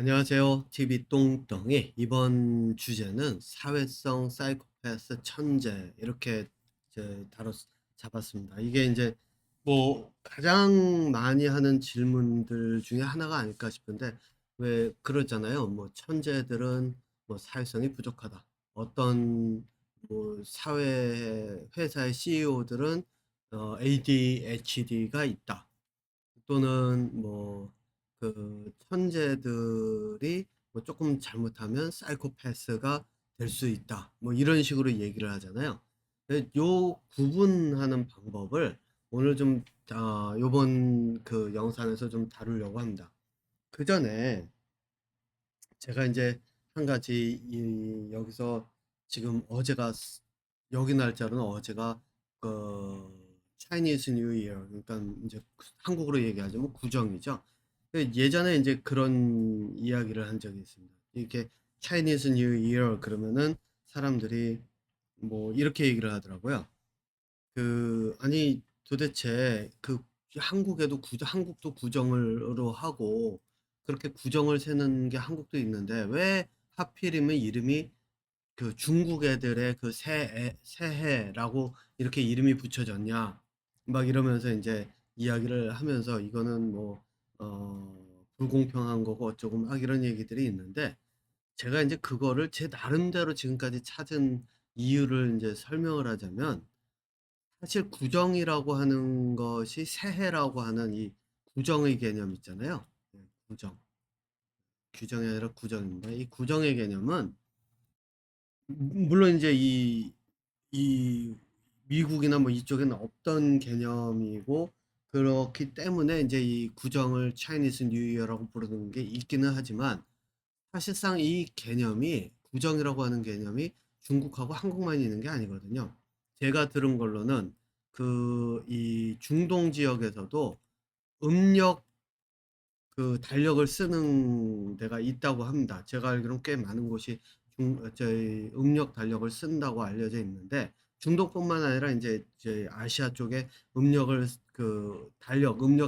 안녕하세요. TV 똥덩이. 이번 주제는 사회성 사이코패스 천재 이렇게 잡았습니다. 이게 이제 뭐 가장 많이 하는 질문들 중에 하나가 아닐까 싶은데 왜 그러잖아요. 뭐 천재들은 뭐 사회성이 부족하다. 어떤 뭐 사회 회사의 CEO들은 ADHD가 있다. 또는 뭐 천재들이 뭐 조금 잘못하면 사이코패스가 될 수 있다. 뭐 이런 식으로 얘기를 하잖아요. 요 구분하는 방법을 오늘 좀 요번 그 영상에서 좀 다루려고 합니다. 그전에 제가 이제 한 가지 여기서 지금 여기 날짜로는 어제가 차이니즈 뉴 이어, 그러니까 이제 한국으로 얘기하자면 구정이죠. 예전에 이제 그런 이야기를 한 적이 있습니다. 이렇게 차이니즈 뉴 이어 그러면은 사람들이 뭐 이렇게 얘기를 하더라고요. 아니 도대체 한국도 구정으로 하고 그렇게 구정을 세는 게 한국도 있는데 왜 하필이면 이름이 중국 애들의 새해라고 이렇게 이름이 붙여졌냐 막 이러면서 이제 이야기를 하면서 이거는 뭐 불공평한 거고 어쩌고 막 이런 얘기들이 있는데, 제가 이제 그거를 제 나름대로 지금까지 찾은 이유를 이제 설명을 하자면, 사실 구정이라고 하는 것이 새해라고 하는 이 구정의 개념 있잖아요. 구정. 규정이 아니라 구정입니다. 이 구정의 개념은 물론 이제 이 미국이나 뭐 이쪽에는 없던 개념이고, 그렇기 때문에 이제 이 구정을 차이니스 뉴 이어라고 부르는 게 있기는 하지만, 사실상 이 개념이 구정이라고 하는 개념이 중국하고 한국만 있는 게 아니거든요. 제가 들은 걸로는 이 중동 지역에서도 음력 달력을 쓰는 데가 있다고 합니다. 제가 알기로는 꽤 많은 곳이 저희 음력 달력을 쓴다고 알려져 있는데, 중동뿐만 아니라 이제 저희 아시아 쪽에 음력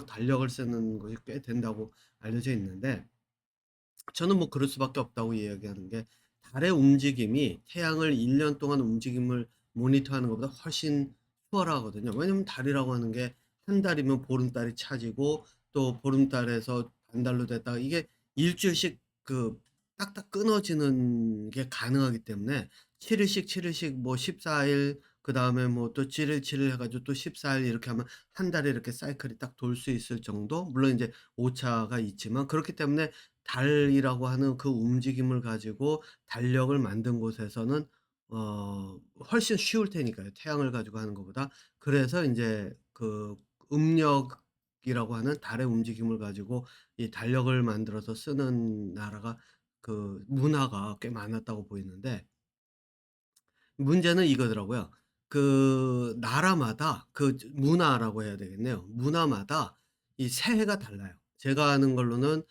달력을 쓰는 곳이 꽤 된다고 알려져 있는데, 저는 뭐 그럴 수밖에 없다고 이야기하는 게, 달의 움직임이 태양을 1년 동안 움직임을 모니터하는 것보다 훨씬 수월하거든요. 왜냐면 달이라고 하는 게 한 달이면 보름달이 차지고, 또 보름달에서 반달로 됐다가 이게 일주일씩 딱딱 끊어지는 게 가능하기 때문에 7일씩 7일씩 뭐 14일, 그다음에 뭐 또 7일 7일 해가지고 또 14일 이렇게 하면 한 달에 이렇게 사이클이 딱 돌 수 있을 정도, 물론 이제 오차가 있지만 그렇기 때문에 달이라고 하는 그 움직임을 가지고 달력을 만든 곳에서는 훨씬 쉬울 테니까요, 태양을 가지고 하는 것보다. 그래서 인제 음력이라고 하는 달의 움직임을 가지고 이 달력을 만들어서 쓰는 나라가 문화가 꽤 많았다고 보이는데, 문제는 이거더라고요. 나라마다 문화라고 해야 되겠네요. 문화마다 이 새해가 달라요. 제가 아는 걸로는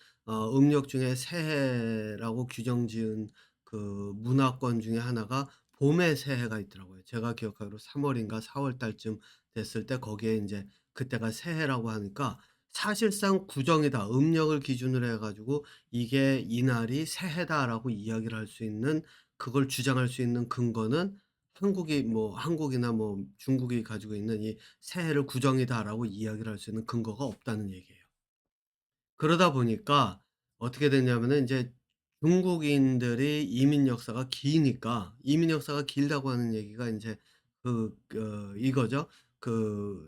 음력 중에 새해라고 규정 지은 문화권 중에 하나가 봄의 새해가 있더라고요. 제가 기억하기로 3월 월인가 4월 달쯤 됐을 때 거기에 인제 그때가 새해라고 하니까, 사실상 구정이다, 음력을 기준으로 해 가지고 이게 '이날이 새해다.'라고 이야기를 할 수 있는, 그걸 주장할 수 있는 근거는 한국이나 뭐 중국이 가지고 있는 이 "새해를 구정이다."라고 이야기를 할 수 있는 근거가 없다는 얘기예요. 그러다 보니까 어떻게 됐냐면은 인제 중국인들이 이민 역사가 길다고 하는 얘기가 인제 이거죠.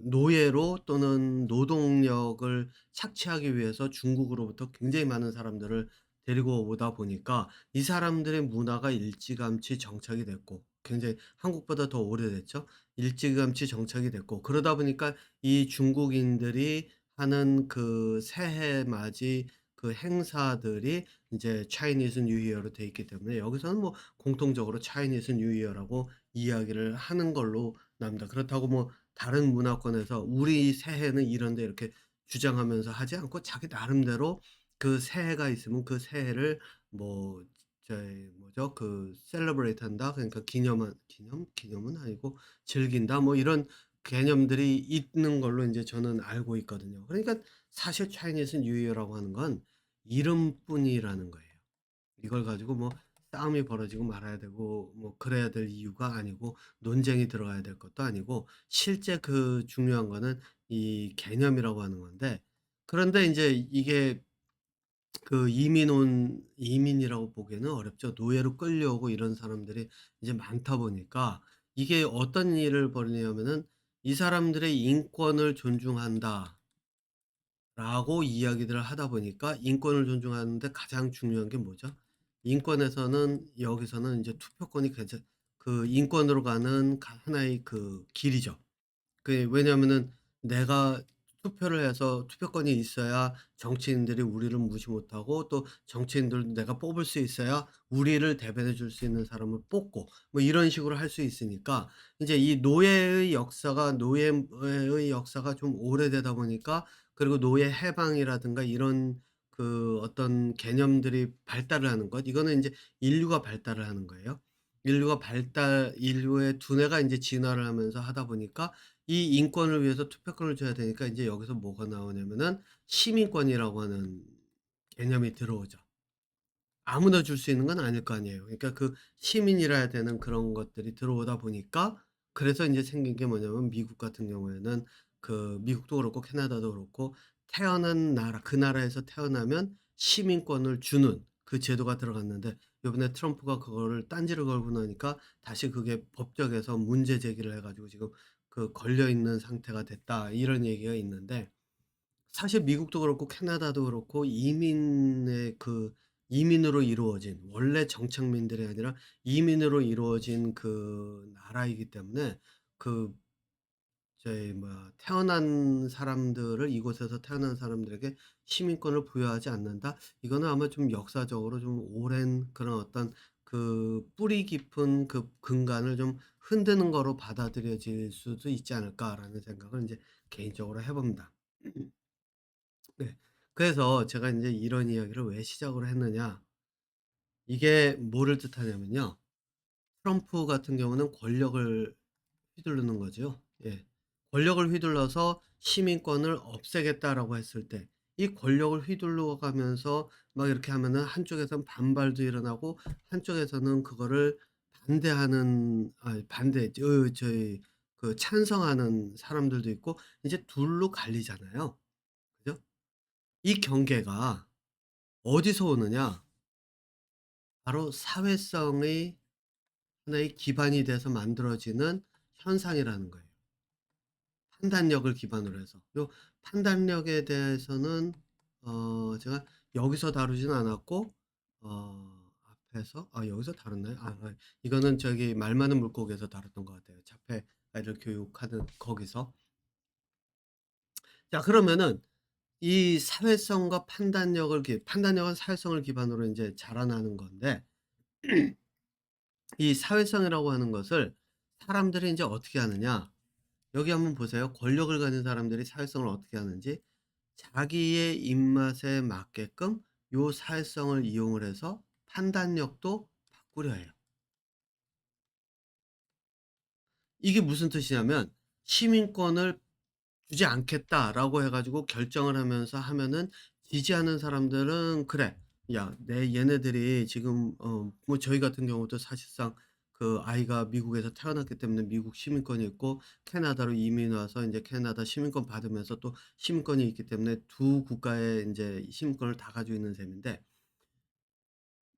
노예로 또는 노동력을 착취하기 위해서 중국으로부터 굉장히 많은 사람들을 데리고 오다 보니까 이 사람들의 문화가 일찌감치 정착이 됐고, 굉장히 한국보다 더 오래됐죠. 일찌감치 정착이 됐고, 그러다 보니까 이 중국인들이 하는 새해 맞이 행사들이 인제 차이니즈 뉴 이어로 돼 있기 때문에, 여기서는 뭐 공통적으로 차이니즈 뉴 이어라고 이야기를 하는 걸로 납니다. 그렇다고 뭐 다른 문화권에서 "우리 새해는 이런데." 이렇게 주장하면서 하지 않고, 자기 나름대로 새해가 있으면 그 새해를 뭐 뭐죠? 셀러브레이트 한다. 그러니까 기념은 아니고 즐긴다, 뭐 이런 개념들이 있는 걸로 인제 저는 알고 있거든요. 그러니까 사실 차이니즈 뉴 이어라고 하는 건 이름뿐이라는 거예요. 이걸 가지고 뭐 싸움이 벌어지고 말아야 되고 뭐 그래야 될 이유가 아니고 논쟁이 들어가야 될 것도 아니고 실제 그 중요한 거는 이 개념이라고 하는 건데, 그런데 인제 이게 그 이민이라고 보기에는 어렵죠. 노예로 끌려오고 이런 사람들이 이제 많다 보니까 이게 어떤 일을 벌이냐면은 "이 사람들의 인권을 존중한다." 라고 이야기들을 하다 보니까 인권을 존중하는데 가장 중요한 게 뭐죠? 인권에서는 여기서는 인제 투표권이 그 인권으로 가는 하나의 그 길이죠. 왜냐하면은 내가 투표를 해서 투표권이 있어야 정치인들이 우리를 무시 못하고, 또 정치인들도 내가 뽑을 수 있어야 우리를 대변해 줄 수 있는 사람을 뽑고 뭐 이런 식으로 할 수 있으니까, 인제 이 노예의 역사가 좀 오래되다 보니까, 그리고 노예 해방이라든가 이런 그 어떤 개념들이 발달을 하는 것, 이거는 인제 인류가 발달을 하는 거예요. 인류의 두뇌가 인제 진화를 하면서 하다 보니까 이 인권을 위해서 투표권을 줘야 되니까 인제 여기서 뭐가 나오냐면은 시민권이라고 하는 개념이 들어오죠. 아무나 줄 수 있는 건 아닐 거 아니에요. 그러니까 그 시민이라야 되는 그런 것들이 들어오다 보니까, 그래서 인제 생긴 게 뭐냐면 미국 같은 경우에는, 그 미국도 그렇고 캐나다도 그렇고 태어난 나라, 그 나라에서 태어나면 시민권을 주는 그 제도가 들어갔는데, 요번에 트럼프가 그거를 딴지를 걸고 나니까 다시 그게 법적에서 문제 제기를 해 가지고 지금 그 걸려 있는 상태가 됐다, 이런 얘기가 있는데, 사실 미국도 그렇고 캐나다도 그렇고 이민으로 이루어진, 원래 정착민들이 아니라 이민으로 이루어진 그 나라이기 때문에, 그 저희 뭐야 태어난 사람들을, 이곳에서 태어난 사람들에게 시민권을 부여하지 않는다. 이거는 아마 좀 역사적으로 좀 오랜 그런 어떤 그 뿌리 깊은 그 근간을 좀 흔드는 거로 받아들여질 수도 있지 않을까라는 생각을 이제 개인적으로 해 봅니다. 네. 그래서 제가 인제 이런 이야기를 왜 시작으로 했느냐. 이게 뭐를 뜻하냐면요. 트럼프 같은 경우는 권력을 휘두르는 거죠. 예. 권력을 휘둘러서 "시민권을 없애겠다."라고 했을 때, 이 권력을 휘둘러 가면서 막 이렇게 하면은 한쪽에선 반발도 일어나고, 한쪽에서는 그거를 반대하는, 반대 저희 그 찬성하는 사람들도 있고, 이제 둘로 갈리잖아요. 그죠? 이 경계가 어디서 오느냐? 바로 사회성의 하나의 기반이 돼서 만들어지는 현상이라는 거예요. 판단력을 기반으로 해서. 요 판단력에 대해서는 제가 여기서 다루지는 않았고, 앞에서 여기서 다뤘나요? 이거는 저기 말 많은 물고기에서 다뤘던 것 같아요. 자폐 아이들 교육하는 거기서. 자, 그러면은 이 사회성과 판단력은 사회성을 기반으로 인제 자라나는 건데, 이 사회성이라고 하는 것을 사람들이 인제 어떻게 하느냐. 여기 한번 보세요. 권력을 가진 사람들이 사회성을 어떻게 하는지. 자기의 입맛에 맞게끔 요 사회성을 이용을 해서 판단력도 바꾸려 해요. 이게 무슨 뜻이냐면, 시민권을 주지 않겠다라고 해 가지고 결정을 하면서 하면은, 지지하는 사람들은 '그래. 야, 얘네들이 지금' 뭐 저희 같은 경우도 사실상 그 아이가 미국에서 태어났기 때문에 미국 시민권이 있고, 캐나다로 이민 와서 인제 캐나다 시민권 받으면서 또 시민권이 있기 때문에 두 국가의 인제 시민권을 다 가지고 있는 셈인데,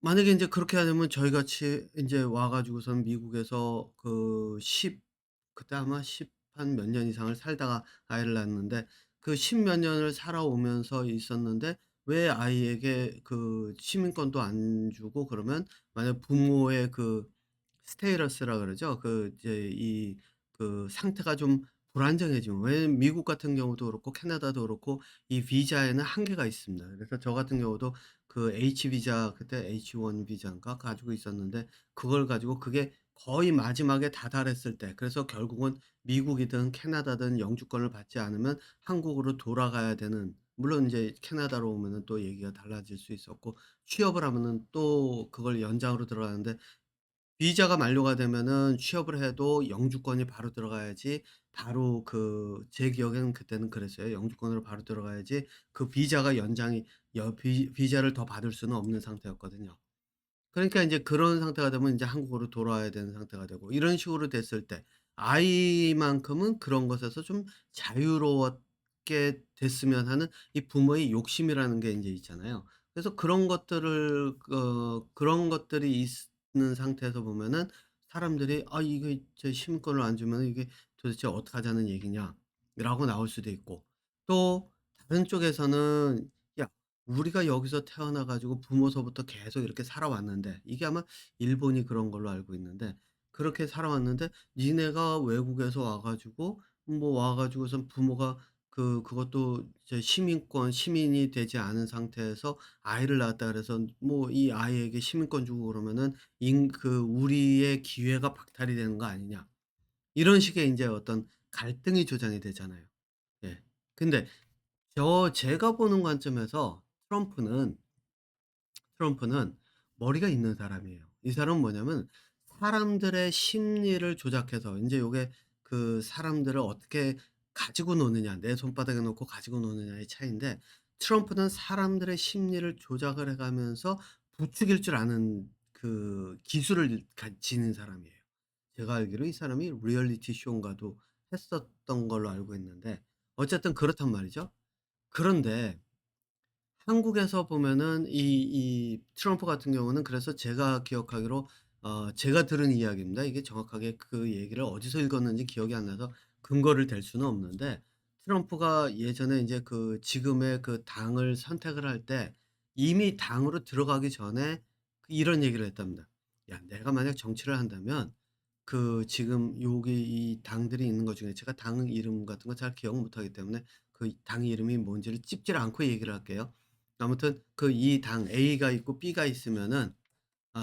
만약에 인제 그렇게 하려면 저희 같이 인제 와 가지고선 미국에서 그때 아마 10한 몇 년 이상을 살다가 아이를 낳았는데, 그 10몇 년을 살아오면서 있었는데 왜 아이에게 그 시민권도 안 주고, 그러면 만약 부모의 그 스테이러스라 그러죠. 그 이제 그 상태가 좀 불안정해지면, 왜냐면 미국 같은 경우도 그렇고 캐나다도 그렇고 이 비자에는 한계가 있습니다. 그래서 저 같은 경우도 그 H 비자, 그때 H1 비자인가 가지고 있었는데, 그걸 가지고 그게 거의 마지막에 다다랐을 때, 그래서 결국은 미국이든 캐나다든 영주권을 받지 않으면 한국으로 돌아가야 되는, 물론 인제 캐나다로 오면은 또 얘기가 달라질 수 있었고, 취업을 하면은 또 그걸 연장으로 들어가는데, 비자가 만료가 되면은 취업을 해도 영주권이 바로 들어가야지 바로 제 기억에는 그때는 그랬어요. 영주권으로 바로 들어가야지 그 비자가 연장이 비자를 더 받을 수는 없는 상태였거든요. 그러니까 인제 그런 상태가 되면 인제 한국으로 돌아와야 되는 상태가 되고 이런 식으로 됐을 때 아이만큼은 그런 것에서 좀 자유로웠게 됐으면 하는 이 부모의 욕심이라는 게 인제 있잖아요. 그래서 그런 것들이 있는 상태에서 보면은 사람들이 '아 이게 제 시민권을 안 주면은 이게 도대체 어떡하자는 얘기냐.'라고 나올 수도 있고 또 다른 쪽에서는 '야 우리가 여기서 태어나 가지고 부모서부터 계속 이렇게 살아왔는데' 이게 아마 일본이 그런 걸로 알고 있는데 그렇게 살아왔는데 "니네가 외국에서 와 가지고 뭐 와 가지고선 부모가 그것도 이제 시민이 되지 않은 상태에서 아이를 낳았다 그래서 뭐 이 아이에게 시민권 주고 그러면은 우리의 기회가 박탈이 되는 거 아니냐." 이런 식의 인제 어떤 갈등이 조장이 되잖아요. 예. 근데 제가 보는 관점에서 트럼프는 머리가 있는 사람이에요. 이 사람은 뭐냐면 사람들의 심리를 조작해서 인제 요게 사람들을 어떻게 가지고 노느냐, 내 손바닥에 놓고 가지고 노느냐의 차이인데 트럼프는 사람들의 심리를 조작을 해 가면서 부추길 줄 아는 기술을 지닌 사람이에요. 제가 알기로 이 사람이 리얼리티 쇼인가도 했었던 걸로 알고 있는데 어쨌든 그렇단 말이죠. 그런데 한국에서 보면은 이 트럼프 같은 경우는 그래서 제가 기억하기로 제가 들은 이야기입니다. 이게 정확하게 그 얘기를 어디서 읽었는지 기억이 안 나서 근거를 댈 수는 없는데 트럼프가 예전에 인제 지금의 당을 선택을 할 때 이미 당으로 들어가기 전에 이런 얘기를 했답니다. "야 내가 만약 정치를 한다면 지금 여기 이 당들이 있는 것 중에" 제가 당 이름 같은 거 잘 기억 못 하기 때문에 그 당 이름이 뭔지를 찝질 않고 얘기를 할게요. 아무튼 이 당 A가 있고 B가 있으면은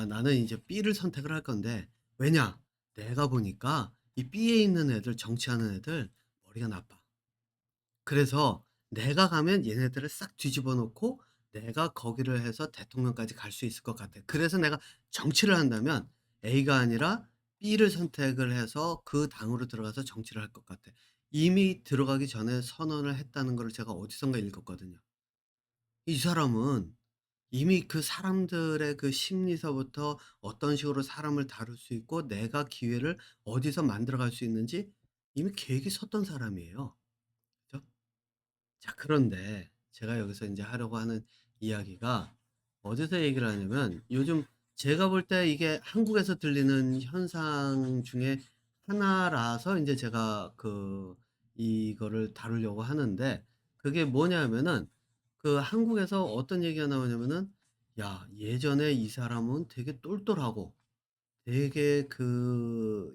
나는 이제 B를 선택을 할 건데 왜냐? 내가 보니까 이 B에 있는 애들 정치하는 애들 머리가 나빠. 그래서 내가 가면 얘네들을 싹 뒤집어 놓고 내가 거기를 해서 대통령까지 갈 수 있을 것 같아. 그래서 내가 정치를 한다면 A가 아니라 B를 선택을 해서 그 당으로 들어가서 정치를 할 것 같아. 이미 들어가기 전에 선언을 했다는 거를 제가 어디선가 읽었거든요. 이 사람은 이미 그 사람들의 심리서부터 어떤 식으로 사람을 다룰 수 있고 내가 기회를 어디서 만들어 갈 수 있는지 이미 계획이 섰던 사람이에요. 그죠? 자 그런데 제가 여기서 인제 하려고 하는 이야기가 어디서 얘기를 하냐면 요즘 제가 볼 때 이게 한국에서 들리는 현상 중에 하나라서 인제 제가 이거를 다루려고 하는데 그게 뭐냐면은 한국에서 어떤 얘기가 나오냐면은 "야 예전에 이 사람은 되게 똘똘하고 되게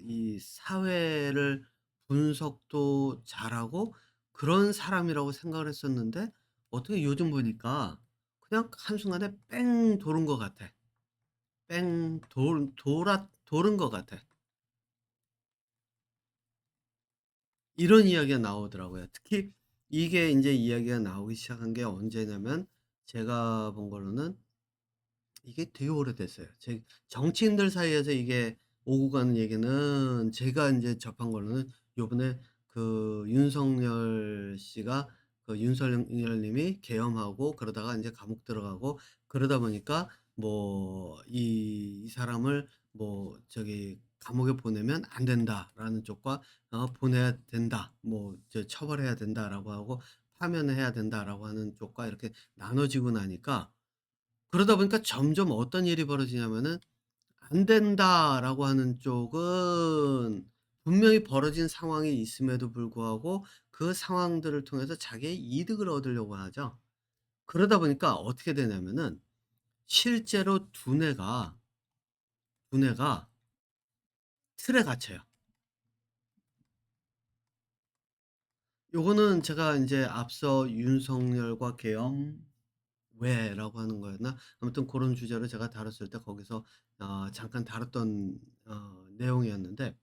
이 사회를 분석도 잘하고 그런 사람이라고 생각을 했었는데 어떻게 요즘 보니까 그냥 한순간에 뺑 도는 것 같아. 뺑 도른 것 같아." 이런 이야기가 나오더라고요. 특히 이게 인제 이야기가 나오기 시작한 게 언제냐면 제가 본 걸로는 이게 되게 오래됐어요. 정치인들 사이에서 이게 오고 가는 얘기는 제가 인제 접한 걸로는 요번에 윤석열 씨가 윤석열 님이 계엄하고 그러다가 인제 감옥 들어가고 그러다 보니까 뭐 이 사람을 뭐 "감옥에 보내면 안 된다."라는 쪽과 "보내야 된다." 뭐 "처벌해야 된다."라고 하고 "파면해야 된다."라고 하는 쪽과 이렇게 나눠지고 나니까 그러다 보니까 점점 어떤 일이 벌어지냐면은 "안 된다."라고 하는 쪽은 분명히 벌어진 상황이 있음에도 불구하고 그 상황들을 통해서 자기의 이득을 얻으려고 하죠. 그러다 보니까 어떻게 되냐면은 실제로 두뇌가 틀에 갇혀요. 요거는 제가 인제 앞서 윤석열과 계엄 왜라고 하는 거였나? 아무튼 고런 주제로 제가 다뤘을 때 거기서 잠깐 다뤘던 내용이었는데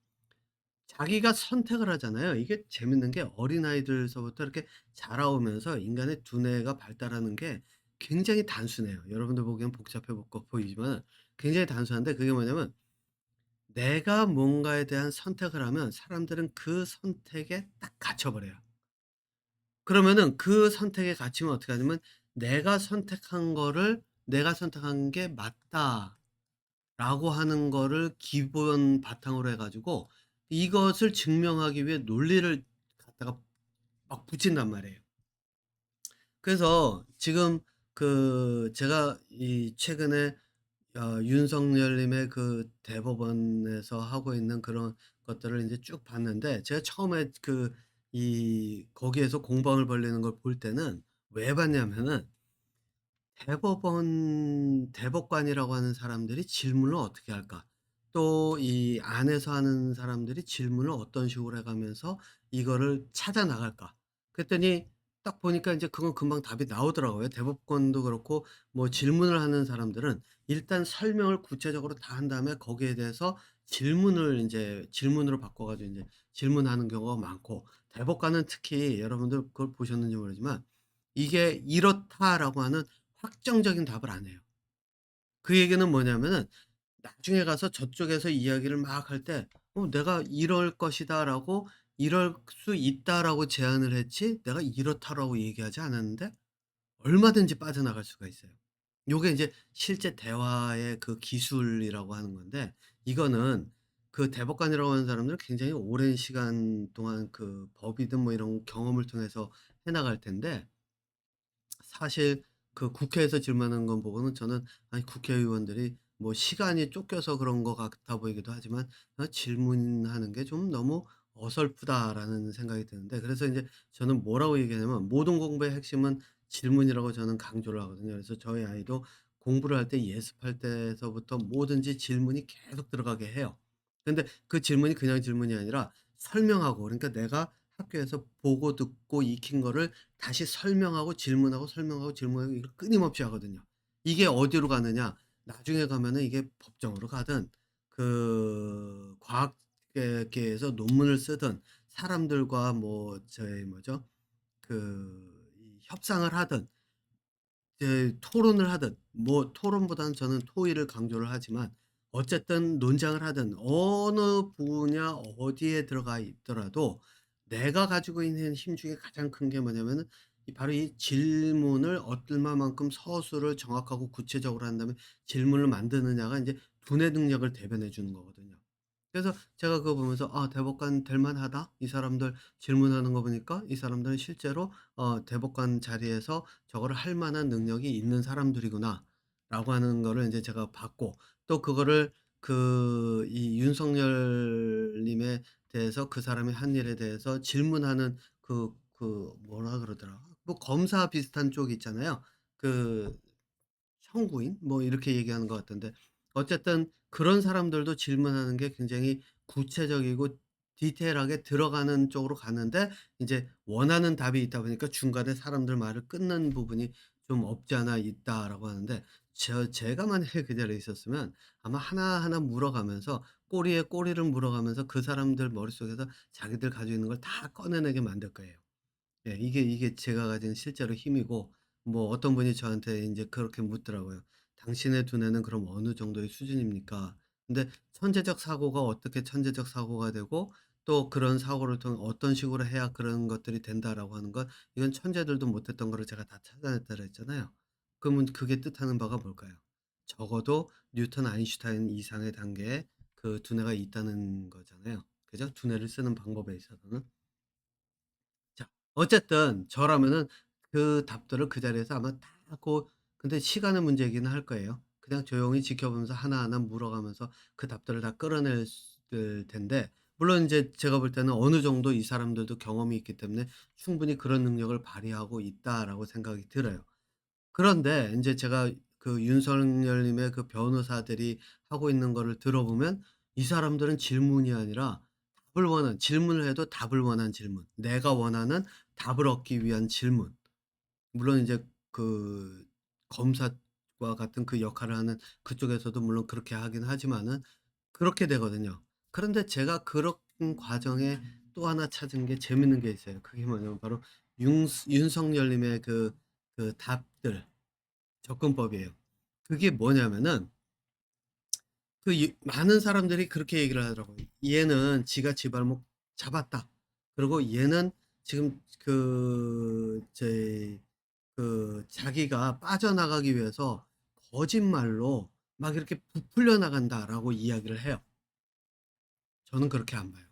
자기가 선택을 하잖아요. 이게 재밌는 게 어린아이들서부터 이렇게 자라오면서 인간의 두뇌가 발달하는 게 굉장히 단순해요. 여러분들 보기엔 복잡해 보이지만 굉장히 단순한데 그게 뭐냐면 내가 뭔가에 대한 선택을 하면 사람들은 그 선택에 딱 갇혀 버려요. 그러면은 그 선택에 갇히면 어떻게 하냐면 '내가 선택한 게 맞다.'라고 하는 거를 기본 바탕으로 해 가지고 이것을 증명하기 위해 논리를 갖다가 막 붙인단 말이에요. 그래서 지금 제가 이 최근에 윤석열 님의 그 대법원에서 하고 있는 그런 것들을 인제 쭉 봤는데, 제가 처음에 거기에서 공방을 벌이는 걸 볼 때는 왜 봤냐면은 대법관이라고 하는 사람들이 질문을 어떻게 할까? 또 이 안에서 하는 사람들이 질문을 어떤 식으로 해 가면서 이거를 찾아 나갈까? 그랬더니 딱 보니까 인제 그건 금방 답이 나오더라고요. 대법관도 그렇고 뭐 질문을 하는 사람들은 일단 설명을 구체적으로 다 한 다음에 거기에 대해서 질문을 인제 질문으로 바꿔 가지고 인제 질문하는 경우가 많고, 대법관은 특히 여러분들 그걸 보셨는지 모르지만 이게 "이렇다."라고 하는 확정적인 답을 안 해요. 그 얘기는 뭐냐면은 나중에 가서 저쪽에서 이야기를 막 할 때 내가 이럴 것이다.'라고 '이럴 수 있다.'라고 제안을 했지 내가 '이렇다.'라고 얘기하지 않았는데 얼마든지 빠져나갈 수가 있어요. 요게 인제 실제 대화의 그 기술이라고 하는 건데, 이거는 그 대법관이라고 하는 사람들은 굉장히 오랜 시간 동안 그 법이든 뭐 이런 경험을 통해서 해 나갈 텐데, 사실 그 국회에서 질문하는 건 보고는 저는 아니 국회의원들이 뭐 시간이 쫓겨서 그런 것 같아 보이기도 하지만 '질문하는 게 좀 너무 어설프다.'라는 생각이 드는데, 그래서 인제 저는 뭐라고 얘기하냐면 모든 공부의 핵심은 질문이라고 저는 강조를 하거든요. 그래서 저희 아이도 공부를 할 때 예습할 때서부터 뭐든지 질문이 계속 들어가게 해요. 근데 그 질문이 그냥 질문이 아니라 설명하고, 그러니까 내가 학교에서 보고 듣고 익힌 거를 다시 설명하고 질문하고 설명하고 질문하고 이걸 끊임없이 하거든요. 이게 어디로 가느냐? 나중에 가면은 이게 법정으로 가든 과학계에서 논문을 쓰든 사람들과 뭐 저희 뭐죠? 이 협상을 하든 이제 토론을 하든, 뭐 토론보다는 저는 토의를 강조를 하지만 어쨌든 논장을 하든 어느 분야 어디에 들어가 있더라도 내가 가지고 있는 힘 중에 가장 큰 게 뭐냐면은 바로 이 질문을 얼마만큼 서술을 정확하고 구체적으로 한 다음에 질문을 만드느냐가 인제 두뇌 능력을 대변해 주는 거거든요. 그래서 제가 그거 보면서 '아 대법관 될 만하다. 이 사람들 질문하는 거 보니까 이 사람들은 실제로 대법관 자리에서 저거를 할 만한 능력이 있는 사람들이구나.'라고 하는 거를 인제 제가 봤고, 또 그거를 이 윤석열 님에 대해서 그 사람이 한 일에 대해서 질문하는 뭐라 그러더라. 뭐 검사 비슷한 쪽 있잖아요. 그 청구인 뭐 이렇게 얘기하는 것 같던데, 어쨌든 그런 사람들도 질문하는 게 굉장히 구체적이고 디테일하게 들어가는 쪽으로 가는데 인제 원하는 답이 있다 보니까 중간에 사람들 말을 끊는 부분이 좀 없지 않아 있다라고 하는데, 제가 만약에 그 자리에 있었으면 아마 하나하나 물어가면서 꼬리에 꼬리를 물어가면서 그 사람들 머릿속에서 자기들 가지고 있는 걸 다 꺼내내게 만들 거예요. 예. 이게 제가 가진 실제로 힘이고, 뭐 어떤 분이 저한테 인제 그렇게 묻더라고요. "당신의 두뇌는 그럼 어느 정도의 수준입니까?" 근데 천재적 사고가 어떻게 천재적 사고가 되고 또 그런 사고를 통해 어떤 식으로 해야 그런 것들이 된다라고 하는 건 이건 천재들도 못했던 거를 제가 다 찾아냈다 그랬잖아요. 그러면 그게 뜻하는 바가 뭘까요? 적어도 뉴턴, 아인슈타인 이상의 단계의 그 두뇌가 있다는 거잖아요. 그죠? 두뇌를 쓰는 방법에 있어서는. 자, 어쨌든 저라면은 그 답들을 그 자리에서 아마 다 하고, 근데 시간의 문제이기는 할 거예요. 그냥 조용히 지켜보면서 하나하나 물어가면서 그 답들을 다 끌어낼 텐데, 물론 인제 제가 볼 때는 어느 정도 이 사람들도 경험이 있기 때문에 '충분히 그런 능력을 발휘하고 있다.'라고 생각이 들어요. 그런데 인제 제가 그 윤석열 님의 그 변호사들이 하고 있는 거를 들어보면 이 사람들은 질문이 아니라 질문을 해도 답을 원한 질문, 내가 원하는 답을 얻기 위한 질문. 물론 인제 그 검사와 같은 그 역할을 하는 그쪽에서도 물론 그렇게 하긴 하지만은 그렇게 되거든요. 그런데 제가 그런 과정에 또 하나 찾은 게 재밌는 게 있어요. 그게 뭐냐면 바로 윤석열 님의 답들, 접근법이에요. 그게 뭐냐면은 많은 사람들이 그렇게 얘기를 하더라고요. "얘는 지가 지 발목 잡았다." 그리고 "얘는 지금 자기가 빠져나가기 위해서 거짓말로 막 이렇게 부풀려 나간다."라고 이야기를 해요. 저는 그렇게 안 봐요.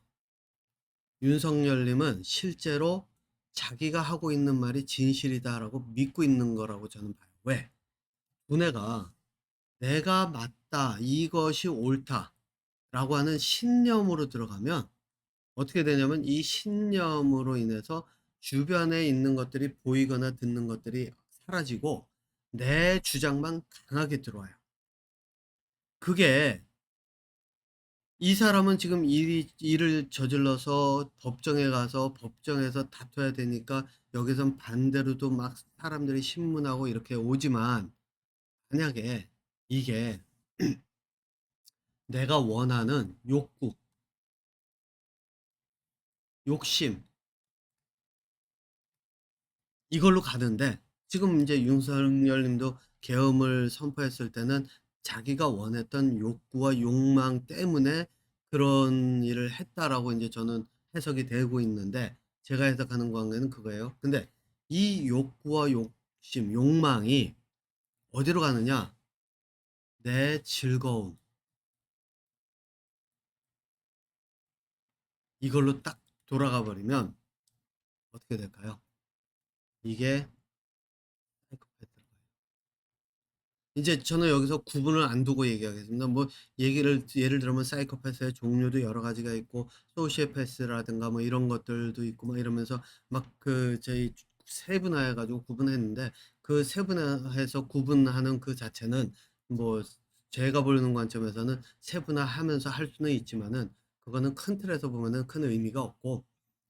윤석열 님은 실제로 자기가 하고 있는 말이 진실이다라고 믿고 있는 거라고 저는 봐요. 왜? 두뇌가 '내가 맞다. 이것이 옳다.'라고 하는 신념으로 들어가면 어떻게 되냐면 이 신념으로 인해서 주변에 있는 것들이 보이거나 듣는 것들이 사라지고 내 주장만 강하게 들어와요. 그게 이 사람은 지금 일을 저질러서 법정에 가서 법정에서 다퉈야 되니까 여기선 반대로도 막 사람들이 신문하고 이렇게 오지만, 만약에 이게 내가 원하는 욕구, 욕심, 이걸로 가는데, 지금 이제 윤석열 님도 계엄을 선포했을 때는 자기가 원했던 욕구와 욕망 때문에 그런 일을 했다라고 이제 저는 해석이 되고 있는데, 제가 해석하는 관계는 그거예요. 근데 이 욕구와 욕심, 욕망이 어디로 가느냐? 내 즐거움, 이걸로 딱 돌아가 버리면 어떻게 될까요? 이게 사이코패스로 가요. 이제 저는 여기서 구분을 안 두고 얘기하겠습니다. 뭐 얘기를 예를 들면 사이코패스의 종류도 여러 가지가 있고 소시오패스라든가 뭐 이런 것들도 있고 막 이러면서 막 저희 세분화해 가지고 구분했는데, 그 세분화해서 구분하는 그 자체는 뭐 제가 보는 관점에서는 세분화하면서 할 수는 있지만은 그거는 큰 틀에서 보면은 큰 의미가 없고,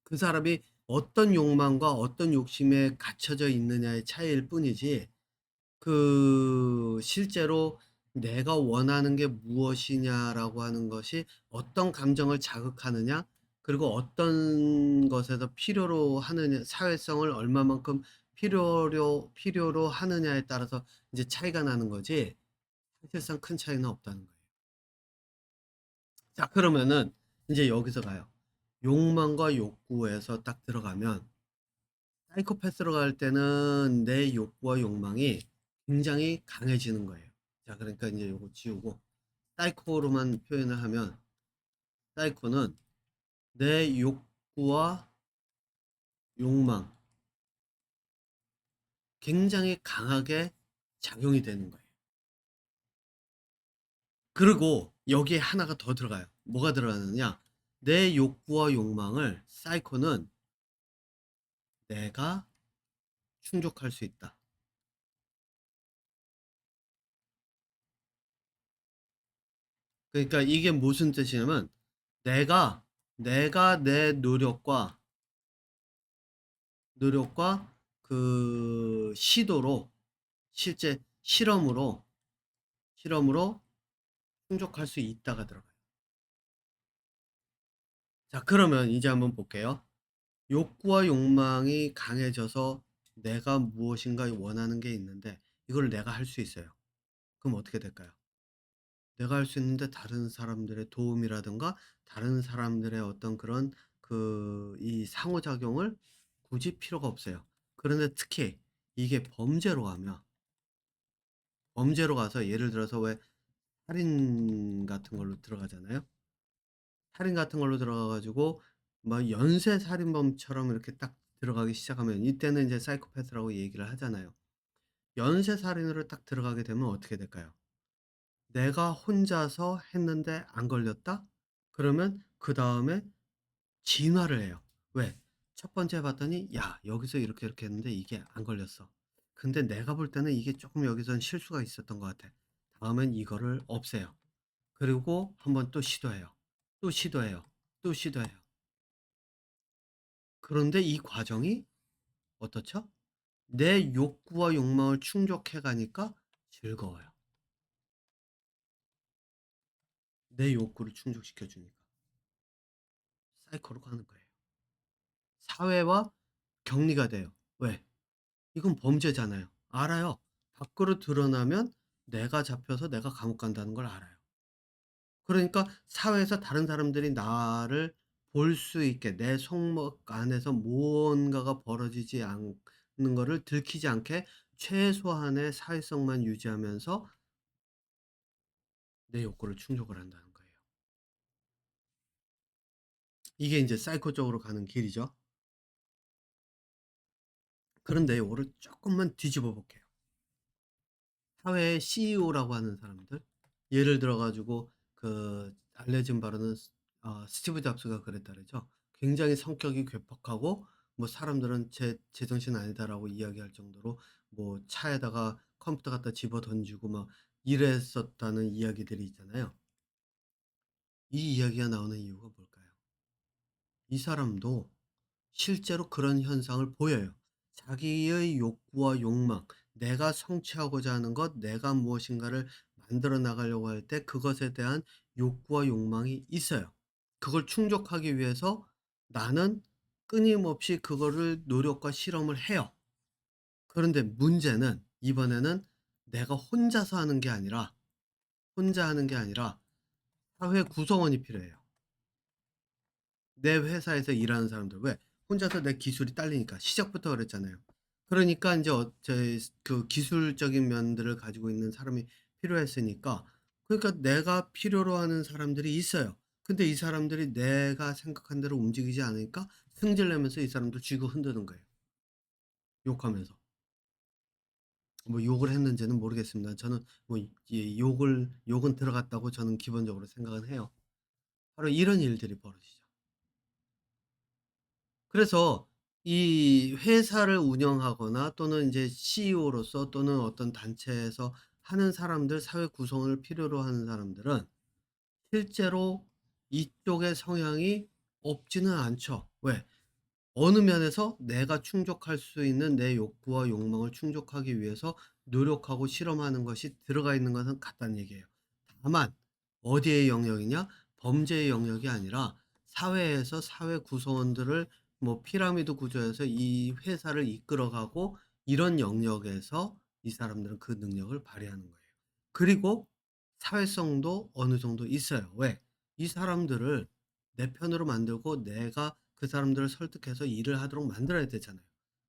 그 사람이 어떤 욕망과 어떤 욕심에 갇혀져 있느냐의 차이일 뿐이지, 실제로 '내가 원하는 게 무엇이냐.'라고 하는 것이 어떤 감정을 자극하느냐, 그리고 어떤 것에서 필요로 하느냐, 사회성을 얼마만큼 필요로 하느냐에 따라서 이제 차이가 나는 거지, 사실상 큰 차이는 없다는 거예요. 자, 그러면은 인제 여기서 가요. 욕망과 욕구에서 딱 들어가면, 사이코패스로 갈 때는 내 욕구와 욕망이 굉장히 강해지는 거예요. 자, 그러니까 이제 요거 지우고 사이코로만 표현을 하면, 사이코는 내 욕구와 욕망, 굉장히 강하게 작용이 되는 거예요. 그리고 여기에 하나가 더 들어가요. 뭐가 들어가느냐? 내 욕구와 욕망을 사이코는 '내가 충족할 수 있다.' 그러니까 이게 무슨 뜻이냐면, 내가 내 노력과 시도로, 실제 실험으로 충족할 수 있다가 들어가요. 자, 그러면 이제 한번 볼게요. 욕구와 욕망이 강해져서 내가 무엇인가 원하는 게 있는데 이걸 내가 할 수 있어요. 그럼 어떻게 될까요? 내가 할 수 있는데 다른 사람들의 도움이라든가 다른 사람들의 어떤 그런 이 상호작용을 굳이 필요가 없어요. 그런데 특히 이게 범죄로 가서 예를 들어서 왜 살인 같은 걸로 들어가잖아요. 살인 같은 걸로 들어가 가지고 막 연쇄 살인범처럼 이렇게 딱 들어가기 시작하면 이때는 이제 사이코패스라고 얘기를 하잖아요. 연쇄 살인으로 딱 들어가게 되면 어떻게 될까요? 내가 혼자서 했는데 안 걸렸다? 그러면 그다음에 진화를 해요. 왜? 첫 번째 해 봤더니 '야, 여기서 이렇게 이렇게 했는데 이게 안 걸렸어. 근데 내가 볼 때는 이게 조금 여기선 실수가 있었던 것 같아. 다음엔 이거를 없애요.' 그리고 한번 또 시도해요. 또 시도해요. 또 시도해요. 그런데 이 과정이 어떻죠? 내 욕구와 욕망을 충족해 가니까 즐거워요. 내 욕구를 충족시켜 주니까. 사이코로 가는 거예요. 사회와 격리가 돼요. 왜? 이건 범죄잖아요. 알아요. 밖으로 드러나면 내가 잡혀서 내가 감옥 간다는 걸 알아요. 그러니까 사회에서 다른 사람들이 나를 볼 수 있게 내 손목 안에서 무언가가 벌어지지 않는 거를 들키지 않게 최소한의 사회성만 유지하면서 내 욕구를 충족을 한다는 거예요. 이게 인제 사이코 쪽으로 가는 길이죠. 그런데 요거를 쪼끔만 뒤집어 볼게요. 사회의 CEO라고 하는 사람들, 예를 들어 가지고 알려진 바로는 스티브 잡스가 그랬다 그러죠. 굉장히 성격이 괴팍하고 뭐 사람들은 제정신 아니다."라고 이야기할 정도로 뭐 차에다가 컴퓨터 갖다 집어 던지고 막 이랬었다는 이야기들이 있잖아요. 이 이야기가 나오는 이유가 뭘까요? 이 사람도 실제로 그런 현상을 보여요. 자기의 욕구와 욕망, 내가 성취하고자 하는 것, 내가 무엇인가를 만들어 나가려고 할 때 그것에 대한 욕구와 욕망이 있어요. 그걸 충족하기 위해서 나는 끊임없이 그거를 노력과 실험을 해요. 그런데 문제는 이번에는 내가 혼자서 하는 게 아니라 혼자 하는 게 아니라 사회 구성원이 필요해요. 내 회사에서 일하는 사람들. 왜? 혼자서 내 기술이 딸리니까. 시작부터 그랬잖아요. 그러니까 인제 제 그 기술적인 면들을 가지고 있는 사람이 필요했으니까, 그러니까 내가 필요로 하는 사람들이 있어요. 근데 이 사람들이 내가 생각한 대로 움직이지 않으니까 승질 내면서 이 사람들 쥐고 흔드는 거예요, 욕하면서. 뭐 욕을 했는지는 모르겠습니다. 저는 뭐 이 욕은 들어갔다고 저는 기본적으로 생각은 해요. 바로 이런 일들이 벌어지죠. 그래서 이 회사를 운영하거나 또는 이제 CEO로서 또는 어떤 단체에서 하는 사람들, 사회 구성을 필요로 하는 사람들은 실제로 이쪽의 성향이 없지는 않죠. 왜? 어느 면에서 내가 충족할 수 있는 내 욕구와 욕망을 충족하기 위해서 노력하고 실험하는 것이 들어가 있는 것은 같다는 얘기예요. 다만 어디의 영역이냐? 범죄의 영역이 아니라 사회에서 사회 구성원들을 뭐 피라미드 구조에서 이 회사를 이끌어가고 이런 영역에서 이 사람들은 그 능력을 발휘하는 거예요. 그리고 사회성도 어느 정도 있어요. 왜? 이 사람들을 내 편으로 만들고 내가 그 사람들을 설득해서 일을 하도록 만들어야 되잖아요.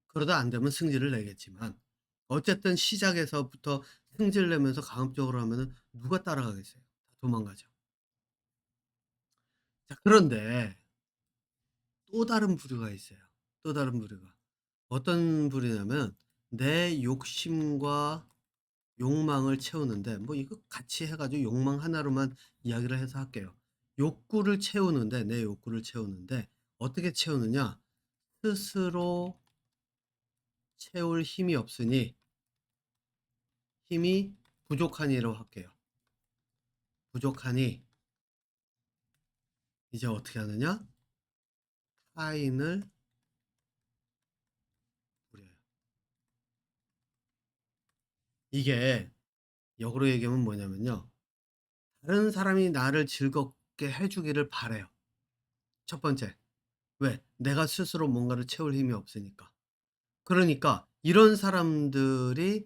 그러다 안 되면 승질을 내겠지만 어쨌든 시작에서부터 승질 내면서 강압적으로 하면은 누가 따라가겠어요. 다 도망가죠. 자, 그런데 또 다른 부류가 있어요. 또 다른 부류가. 어떤 부류냐면 내 욕심과 욕망을 채우는데, 뭐 이거 같이 해 가지고 욕망 하나로만 이야기를 해서 할게요. 욕구를 채우는데 내 욕구를 채우는데 어떻게 채우느냐? 스스로 채울 힘이 없으니 힘이 부족하니로 할게요. 부족하니 이제 어떻게 하느냐? 타인을 부려요. 이게 역으로 얘기하면 뭐냐면요. 다른 사람이 나를 즐겁게 해 주기를 바라요. 첫 번째. 왜? 내가 스스로 뭔가를 채울 힘이 없으니까. 그러니까 이런 사람들이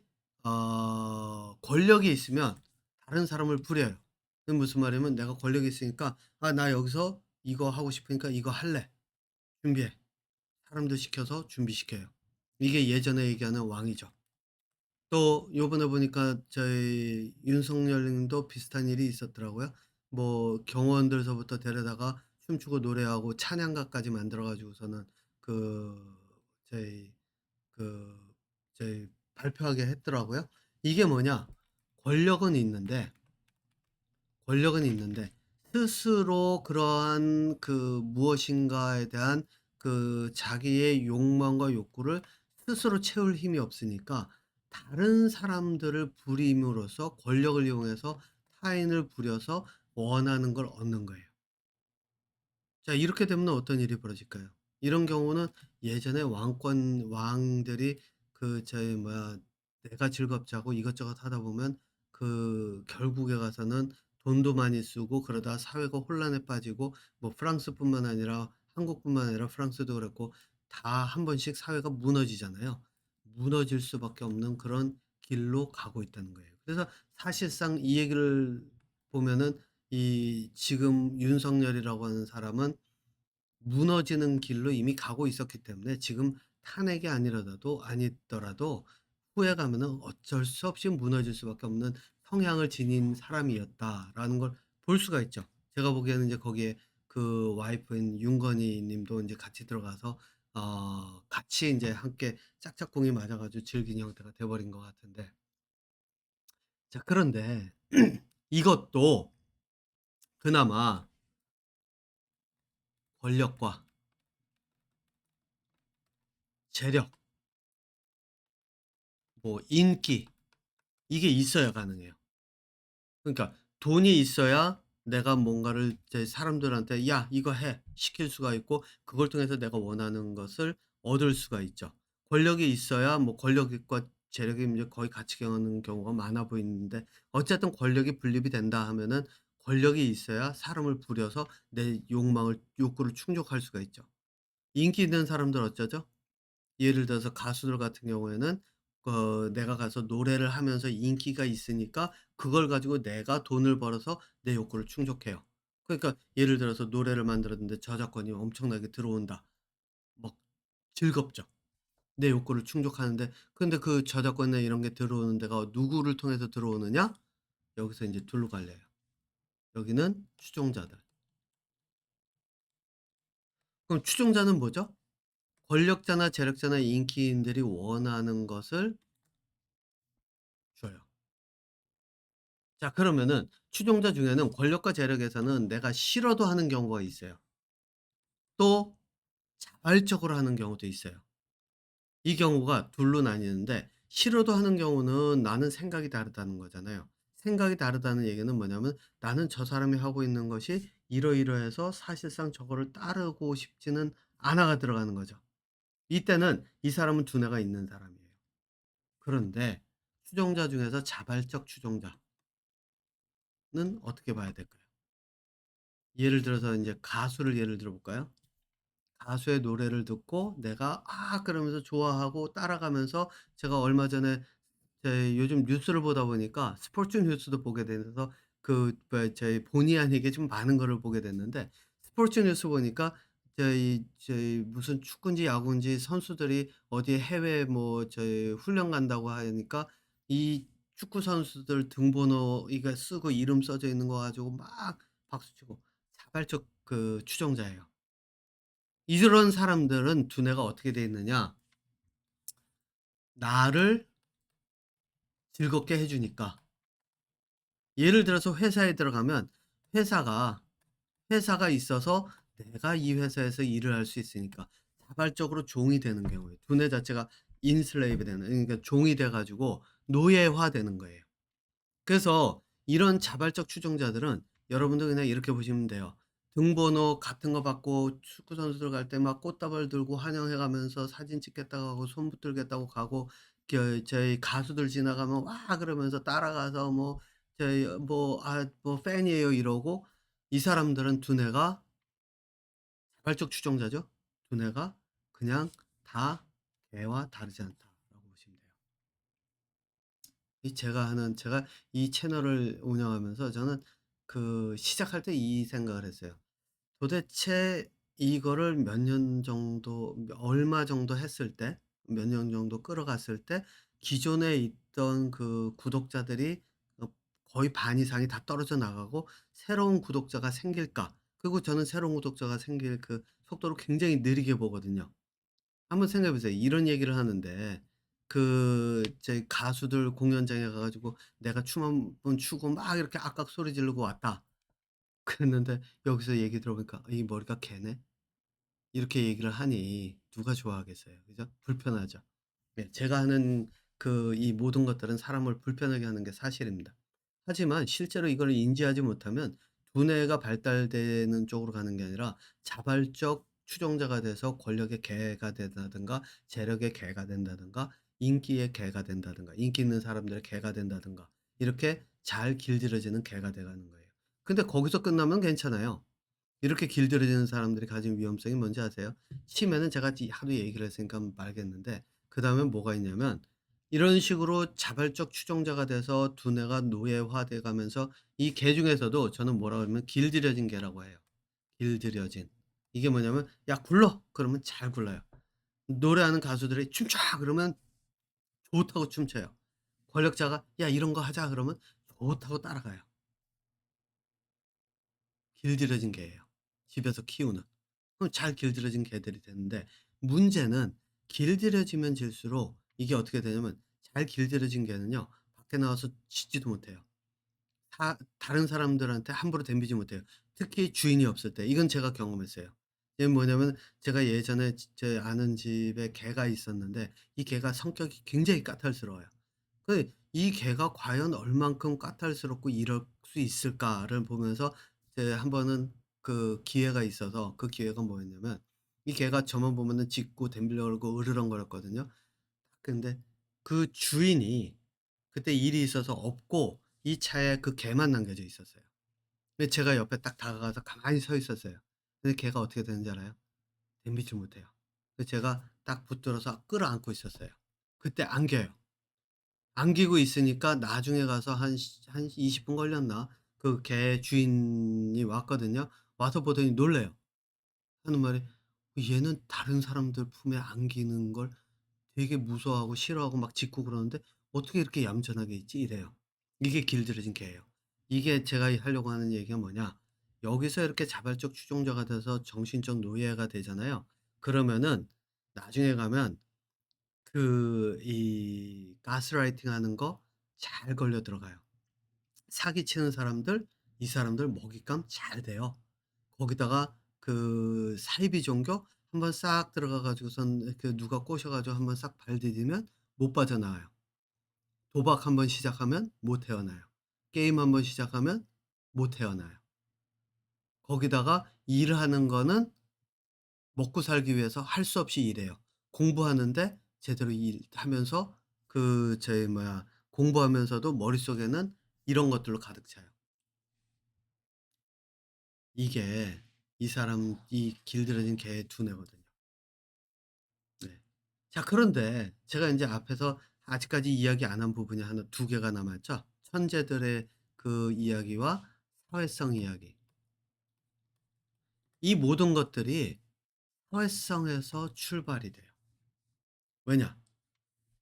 권력이 있으면 다른 사람을 부려요. 그게 무슨 말이냐면 내가 권력이 있으니까 "아 나 여기서 이거 하고 싶으니까 이거 할래. 준비해." 사람들 시켜서 준비시켜요. 이게 예전에 얘기하는 왕이죠. 또 요번에 보니까 저희 윤석열 님도 비슷한 일이 있었더라고요. 뭐 경호원들서부터 데려다가 춤추고 노래하고 찬양가까지 만들어 가지고서는 그 저희 그 저희 발표하게 했더라고요. 이게 뭐냐? 권력은 있는데 권력은 있는데 스스로 그러한 무엇인가에 대한 자기의 욕망과 욕구를 스스로 채울 힘이 없으니까 다른 사람들을 부림으로써 권력을 이용해서 타인을 부려서 원하는 걸 얻는 거예요. 자, 이렇게 되면 어떤 일이 벌어질까요? 이런 경우는 예전에 왕들이 저희 뭐야 내가 즐겁자고 이것저것 하다 보면 결국에 가서는 돈도 많이 쓰고 그러다 사회가 혼란에 빠지고, 뭐 프랑스뿐만 아니라 한국뿐만 아니라 프랑스도 그랬고 다 한 번씩 사회가 무너지잖아요. 무너질 수밖에 없는 그런 길로 가고 있다는 거예요. 그래서 사실상 이 얘기를 보면은 이 지금 윤석열이라고 하는 사람은 무너지는 길로 이미 가고 있었기 때문에 지금 탄핵이 아니더라도 후에 가면은 어쩔 수 없이 무너질 수밖에 없는 성향을 지닌 사람이었다라는 걸 볼 수가 있죠. 제가 보기에는 이제 거기에 그 와이프인 윤건희 님도 인제 같이 들어가서 같이 인제 함께 짝짝꿍이 맞아 가지고 즐긴 형태가 돼 버린 것 같은데, 자 그런데 이것도 그나마 권력과 재력, 뭐 인기, 이게 있어야 가능해요. 그러니까 돈이 있어야 내가 뭔가를 이제 사람들한테 "야 이거 해." 시킬 수가 있고, 그걸 통해서 내가 원하는 것을 얻을 수가 있죠. 권력이 있어야 뭐 권력과 재력이 이제 거의 같이 가는 경우가 많아 보이는데, 어쨌든 권력이 분립이 된다 하면은 권력이 있어야 사람을 부려서 내 욕구를 충족할 수가 있죠. 인기 있는 사람들 어쩌죠? 예를 들어서 가수들 같은 경우에는 내가 가서 노래를 하면서 인기가 있으니까 그걸 가지고 내가 돈을 벌어서 내 욕구를 충족해요. 그러니까 예를 들어서 노래를 만들었는데 저작권이 엄청나게 들어온다. 막 즐겁죠. 내 욕구를 충족하는데, 근데 그 저작권이나 이런 게 들어오는 데가 누구를 통해서 들어오느냐? 여기서 인제 둘로 갈려요. 여기는 추종자들. 그럼 추종자는 뭐죠? 권력자나 재력자나 인기인들이 원하는 것을 줘요. 자 그러면은 추종자 중에는 권력과 재력에서는 내가 싫어도 하는 경우가 있어요. 또 자발적으로 하는 경우도 있어요. 이 경우가 둘로 나뉘는데, 싫어도 하는 경우는 나는 생각이 다르다는 거잖아요. 생각이 다르다는 얘기는 뭐냐면 나는 저 사람이 하고 있는 것이 이러이러해서 사실상 저거를 따르고 싶지는 않아가 들어가는 거죠. 이때는 이 사람은 두뇌가 있는 사람이에요. 그런데 추종자 중에서 자발적 추종자는 어떻게 봐야 될까요? 예를 들어서 인제 가수를 예를 들어 볼까요? 가수의 노래를 듣고 내가 그러면서 좋아하고 따라가면서, 제가 얼마 전에 요즘 뉴스를 보다 보니까 스포츠 뉴스도 보게 돼서 제 본의 아니게 좀 많은 거를 보게 됐는데, 스포츠 뉴스 보니까 저희 무슨 축구인지 야구인지 선수들이 어디 해외 뭐 훈련 간다고 하니까 이 축구 선수들 등번호 이거 쓰고 이름 써져 있는 거 가지고 막 박수치고, 자발적 그 추종자예요. 이런 사람들은 두뇌가 어떻게 돼 있느냐, 나를 즐겁게 해 주니까. 예를 들어서 회사에 들어가면 회사가 회사가 있어서 내가 이 회사에서 일을 할 수 있으니까 자발적으로 종이 되는 경우에 두뇌 자체가 인슬레이브 되는, 그러니까 종이 돼 가지고 노예화되는 거예요. 그래서 이런 자발적 추종자들은 여러분도 그냥 이렇게 보시면 돼요. 등번호 같은 거 받고 축구 선수들 갈 때 막 꽃다발 들고 환영해 가면서 사진 찍겠다고 하고 손 붙들겠다고 가고, 저희 가수들 지나가면 와 그러면서 따라가서 뭐 저희 뭐 "팬이에요." 이러고, 이 사람들은 두뇌가 자발적 추종자죠. 두뇌가 그냥 다 개와 다르지 않다라고 보시면 돼요. 제가 이 채널을 운영하면서 저는 시작할 때 이 생각을 했어요. 도대체 이거를 몇 년 정도 얼마 정도 했을 때, 몇 년 정도 끌어갔을 때 기존에 있던 그 구독자들이 어 거의 반 이상이 다 떨어져 나가고 새로운 구독자가 생길까? 그리고 저는 새로운 구독자가 생길 그 속도를 굉장히 느리게 보거든요. 한번 생각해 보세요. 이런 얘기를 하는데 저희 가수들 공연장에 가 가지고 "내가 춤 한 번 추고 막 이렇게 악악 소리 지르고 왔다." 그랬는데 여기서 얘기 들어보니까 '이 머리가 개네?' 이렇게 얘기를 하니 누가 좋아하겠어요. 그죠? 불편하죠. 네. 제가 하는 이 모든 것들은 사람을 불편하게 하는 게 사실입니다. 하지만 실제로 이걸 인지하지 못하면 두뇌가 발달되는 쪽으로 가는 게 아니라 자발적 추종자가 돼서 권력의 개가 된다든가 재력의 개가 된다든가 인기의 개가 된다든가 인기 있는 사람들의 개가 된다든가 이렇게 잘 길들여지는 개가 돼 가는 거예요. 근데 거기서 끝나면 괜찮아요. 이렇게 길들여지는 사람들이 가진 위험성이 뭔지 아세요? 치매는 제가 하도 얘기를 했으니까 말겠는데, 그다음에 뭐가 있냐면 이런 식으로 자발적 추종자가 돼서 두뇌가 노예화돼 가면서 이 개 중에서도 저는 뭐라 그러면 길들여진 개라고 해요. 길들여진. 이게 뭐냐면 "야 굴러." 그러면 잘 굴러요. 노래하는 가수들이 "춤춰." 그러면 좋다고 춤춰요. 권력자가 "야 이런 거 하자." 그러면 좋다고 따라가요. 길들여진 개예요. 집에서 키우는. 그럼 잘 길들여진 개들이 되는데 문제는 길들여지면 질수록 이게 어떻게 되냐면 잘 길들여진 개는요. 밖에 나와서 짖지도 못해요. 다른 사람들한테 함부로 덤비지 못해요. 특히 주인이 없을 때. 이건 제가 경험했어요. 이게 뭐냐면 제가 예전에 제 아는 집에 개가 있었는데 이 개가 성격이 굉장히 까탈스러워요. 이 개가 과연 얼만큼 까탈스럽고 이럴 수 있을까를 보면서 이제 한 번은 그 기회가 있어서 그 기회가 뭐였냐면 이 개가 저만 보면은 짖고 덤비려고 그러고 으르렁거렸거든요. 근데 그 주인이 그때 일이 있어서 없고 이 차에 그 개만 남겨져 있었어요. 근데 제가 옆에 딱 다가가서 가만히 서 있었어요. 근데 걔가 어떻게 되는지 알아요? 덤비질 못해요. 그래서 제가 딱 붙들어서 끌어안고 있었어요. 그때 안겨요. 안기고 있으니까 나중에 가서 한 20분 걸렸나 그 개 주인이 왔거든요. 와서 보더니 놀래요. 하는 말이 "얘는 다른 사람들 품에 안기는 걸 되게 무서워하고 싫어하고 막 짖고 그러는데 어떻게 이렇게 얌전하게 있지?" 이래요. 이게 길들여진 개예요. 이게 제가 하려고 하는 얘기가 뭐냐. 여기서 이렇게 자발적 추종자가 돼서 정신적 노예가 되잖아요. 그러면은 나중에 가면 이 가스라이팅 하는 거 잘 걸려 들어가요. 사기치는 사람들, 이 사람들 먹잇감 잘 돼요. 거기다가 사이비 종교 한번 싹 들어가 가지고선 누가 꼬셔 가지고 한번 싹 발디디면 못 빠져나와요. 도박 한번 시작하면 못 헤어나요. 게임 한번 시작하면 못 헤어나요. 거기다가 일하는 거는 먹고 살기 위해서 할 수 없이 일해요. 공부하는데 제대로 일하면서 저기 뭐야 공부하면서도 머릿속에는 이런 것들로 가득 차요. 이게 이 길들여진 개의 두뇌거든요. 네. 자 그런데 제가 인제 앞에서 아직까지 이야기 안 한 부분이 하나 두 개가 남았죠. 천재들의 그 이야기와 사회성 이야기. 이 모든 것들이 사회성에서 출발이 돼요. 왜냐?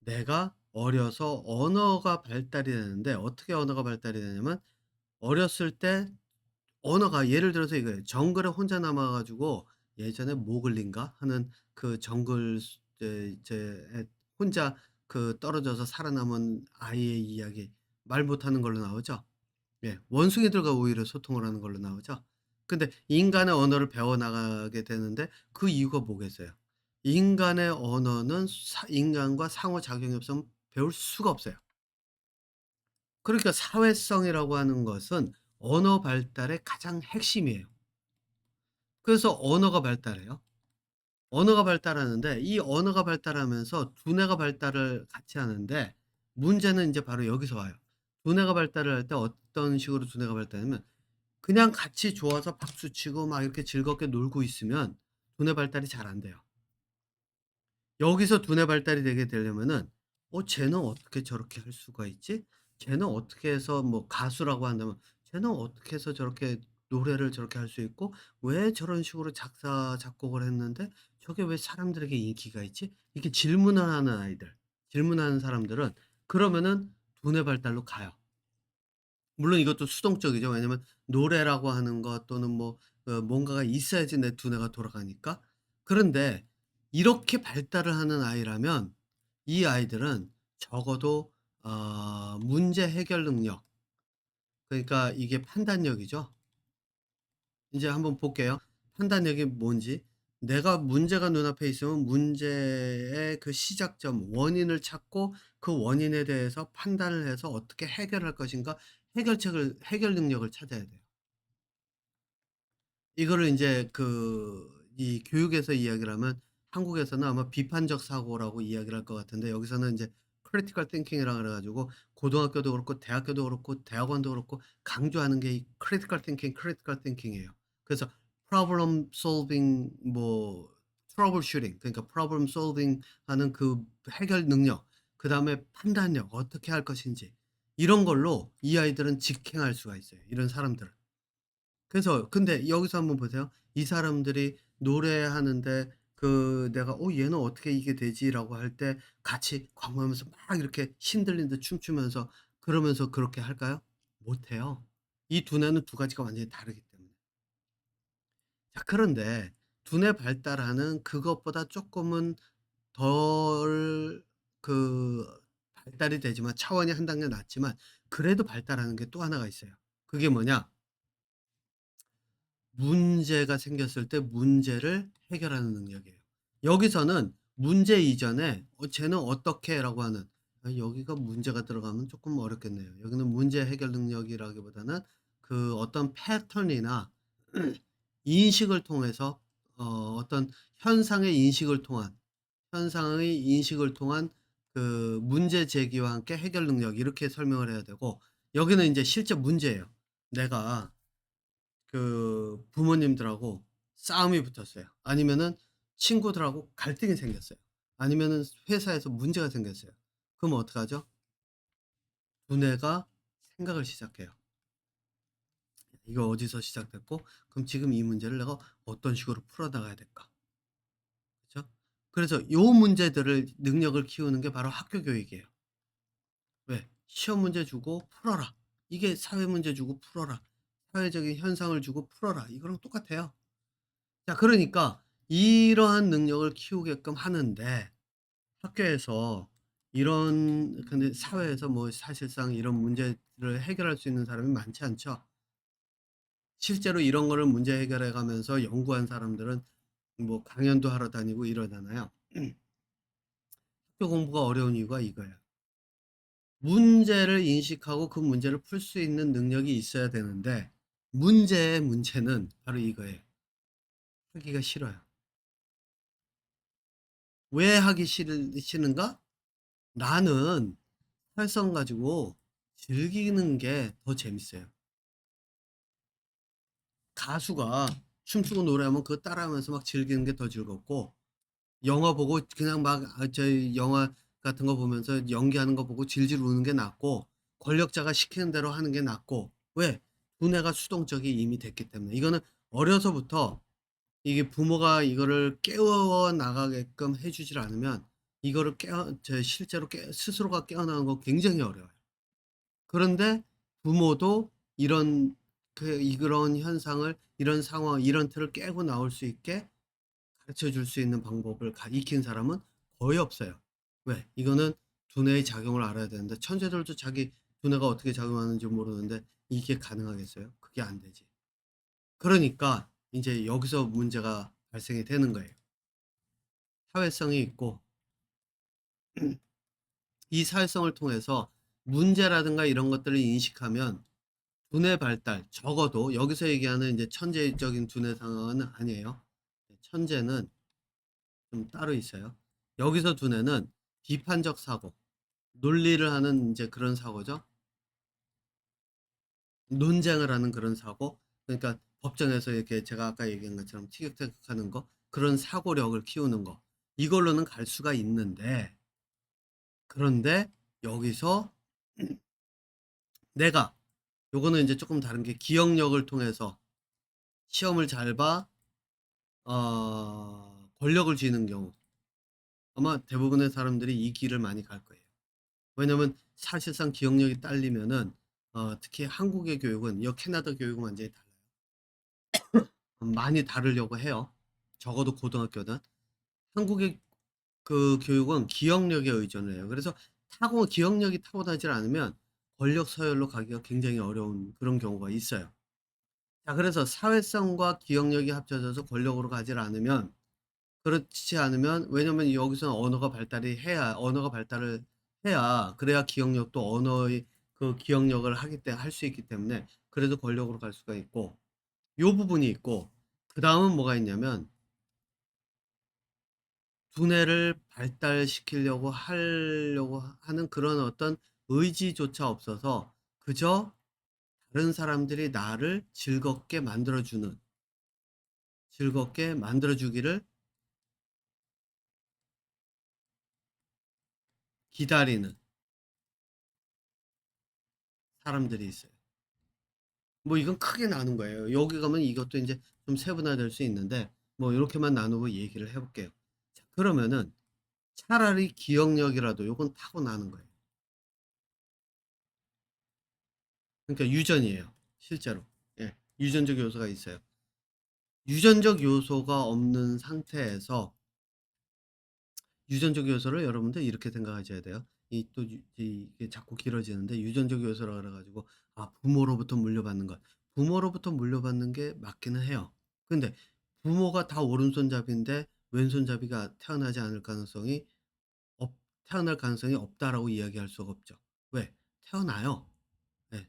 내가 어려서 언어가 발달이 되는데 어떻게 언어가 발달이 되냐면 어렸을 때 언어가 예를 들어서 이거예요. 정글에 혼자 남아 가지고 예전에 모글린가 하는 그 정글 이제 혼자 떨어져서 살아남은 아이의 이야기 말 못하는 걸로 나오죠. 예. 원숭이들과 오히려 소통을 하는 걸로 나오죠. 근데 인간의 언어를 배워 나가게 되는데 그 이유가 뭐겠어요? 인간의 언어는 인간과 상호작용이 없으면 배울 수가 없어요. 그러니까 사회성이라고 하는 것은 언어 발달의 가장 핵심이에요. 그래서 언어가 발달해요. 언어가 발달하는데 이 언어가 발달하면서 두뇌가 발달을 같이 하는데 문제는 인제 바로 여기서 와요. 두뇌가 발달을 할 때 어떤 식으로 두뇌가 발달하냐면 그냥 같이 좋아서 박수 치고 막 이렇게 즐겁게 놀고 있으면 두뇌 발달이 잘 안 돼요. 여기서 두뇌 발달이 되게 되려면은 '쟤는 어떻게 저렇게 할 수가 있지? 쟤는 어떻게 해서' 뭐 가수라고 한다면 '쟤는 어떻게 해서 저렇게 노래를 저렇게 할 수 있고 왜 저런 식으로 작사 작곡을 했는데 저게 왜 사람들에게 인기가 있지?' 이렇게 질문을 하는 아이들, 질문하는 사람들은 그러면은 두뇌 발달로 가요. 물론 이것도 수동적이죠. 왜냐면 노래라고 하는 것 또는 뭔가가 있어야지 내 두뇌가 돌아가니까. 그런데 이렇게 발달을 하는 아이라면 이 아이들은 적어도 문제 해결 능력 그러니까 이게 판단력이죠. 이제 한번 볼게요. 판단력이 뭔지. 내가 문제가 눈앞에 있으면 문제의 그 시작점, 원인을 찾고 그 원인에 대해서 판단을 해서 어떻게 해결할 것인가 해결 능력을 찾아야 돼요. 이거를 인제 이 교육에서 이야기를 하면 한국에서는 아마 비판적 사고라고 이야기를 할 것 같은데 여기서는 인제 critical thinking이라 그래 가지고 고등학교도 그렇고 대학교도 그렇고 대학원도 그렇고 강조하는 게 이 critical thinking이에요. 그래서 problem solving trouble shooting 그러니까 problem solving 하는 그 해결 능력 그다음에 판단력 어떻게 할 것인지 이런 걸로 이 아이들은 직행할 수가 있어요, 이런 사람들은. 그래서 근데 여기서 한번 보세요. 이 사람들이 노래하는데 내가 '어 얘는 어떻게 이게 되지?'라고 할 때 같이 광호하면서 막 이렇게 신들린 듯 춤추면서 그러면서 그렇게 할까요? 못 해요. 이 두뇌는 두 가지가 완전히 다르기 때문에. 자 그런데 두뇌 발달하는 그것보다 쪼끔은 덜 발달이 되지만 차원이 한 단계 낮지만 그래도 발달하는 게 또 하나가 있어요. 그게 뭐냐? 문제가 생겼을 때 문제를 해결하는 능력이에요. 여기서는 문제 이전에 쟤는 어떻게?"라고 하는 여기가 문제가 들어가면 조금 어렵겠네요. 여기는 문제 해결 능력이라기보다는 어떤 패턴이나 인식을 통해서 어떤 현상의 인식을 통한 현상의 인식을 통한 문제 제기와 함께 해결 능력 이렇게 설명을 해야 되고 여기는 인제 실제 문제예요. 내가 부모님들하고 싸움이 붙었어요. 아니면은 친구들하고 갈등이 생겼어요. 아니면은 회사에서 문제가 생겼어요. 그럼 어떡하죠? 두뇌가 생각을 시작해요. '이거 어디서 시작됐고 그럼 지금 이 문제를 내가 어떤 식으로 풀어 나가야 될까?' 그죠? 그래서 요 문제들을 능력을 키우는 게 바로 학교 교육이에요. 왜? 시험 문제 주고 풀어라. 이게 사회 문제 주고 풀어라. 사회적인 현상을 주고 풀어라. 이거랑 똑같아요. 자 그러니까 이러한 능력을 키우게끔 하는데 학교에서 이런 근데 사회에서 뭐 사실상 이런 문제를 해결할 수 있는 사람이 많지 않죠. 실제로 이런 거를 문제 해결해 가면서 연구한 사람들은 뭐 강연도 하러 다니고 이러잖아요. 학교 공부가 어려운 이유가 이거예요. 문제를 인식하고 그 문제를 풀 수 있는 능력이 있어야 되는데 문제의 문제는 바로 이거예요. 하기가 싫어요. 왜 하기 싫은가? 나는 활성 가지고 즐기는 게 더 재밌어요. 가수가 춤추고 노래하면 그거 따라하면서 막 즐기는 게 더 즐겁고 영화 보고 그냥 막 저희 영화 같은 거 보면서 연기하는 거 보고 질질 우는 게 낫고 권력자가 시키는 대로 하는 게 낫고 왜? 두뇌가 수동적이 이미 됐기 때문에. 이거는 어려서부터 이게 부모가 이거를 깨워 나가게끔 해 주질 않으면 이거를 실제로 스스로가 깨어나는 거 굉장히 어려워요. 그런데 부모도 이런 현상을 이런 상황 이런 틀을 깨고 나올 수 있게 가르쳐 줄 수 있는 방법을 익힌 사람은 거의 없어요. 왜? 이거는 두뇌의 작용을 알아야 되는데 천재들도 자기 두뇌가 어떻게 작용하는지 모르는데 이게 가능하겠어요? 그게 안 되지. 그러니까 인제 여기서 문제가 발생이 되는 거예요. 사회성이 있고 이 사회성을 통해서 문제라든가 이런 것들을 인식하면 두뇌 발달 적어도 여기서 얘기하는 이제 천재적인 두뇌 상황은 아니에요. 천재는 좀 따로 있어요. 여기서 두뇌는 비판적 사고, 논리를 하는 이제 그런 사고죠. 논쟁을 하는 그런 사고. 그러니까 법정에서 이렇게 제가 아까 얘기한 것처럼 티격태격하는 거, 그런 사고력을 키우는 거. 이걸로는 갈 수가 있는데 그런데 여기서 내가 요거는 인제 쪼끔 다른 게 기억력을 통해서 시험을 잘 봐 권력을 쥐는 경우 아마 대부분의 사람들이 이 길을 많이 갈 거예요. 왜냐면 사실상 기억력이 딸리면은 특히 한국의 교육은 캐나다 교육은 완전히 달라요. 많이 다르려고 해요. 적어도 고등학교는. 한국의 교육은 기억력에 의존을 해요. 그래서 기억력이 타고나질 않으면 권력 서열로 가기가 굉장히 어려운 그런 경우가 있어요. 자 그래서 사회성과 기억력이 합쳐져서 권력으로 가질 않으면 그렇지 않으면 왜냐면 여기서는 언어가 발달을 해야 그래야 기억력도 언어의 기억력을 할 수 있기 때문에 그래도 권력으로 갈 수가 있고 요 부분이 있고 그다음은 뭐가 있냐면 두뇌를 발달시키려고 하려고 하는 그런 어떤 의지조차 없어서 그저 다른 사람들이 나를 즐겁게 만들어 주기를 기다리는 사람들이 있어요. 뭐 이건 크게 나눈 거예요. 여기 가면 이것도 인제 좀 세분화될 수 있는데 뭐 요렇게만 나누고 얘기를 해 볼게요. 자 그러면은 차라리 기억력이라도 요건 타고나는 거예요. 그러니까 유전이에요 실제로. 예. 유전적 요소가 있어요. 유전적 요소가 없는 상태에서 유전적 요소를 여러분들 이렇게 생각하셔야 돼요. 이 또 이게 자꾸 길어지는데 유전적 요소라 그래 가지고 부모로부터 물려받는 것. 부모로부터 물려받는 게 맞기는 해요. 근데 부모가 다 오른손잡이인데 왼손잡이가 태어나지 않을 가능성이 없 태어날 가능성이 없다라고 이야기할 수가 없죠. 왜? 태어나요. 예.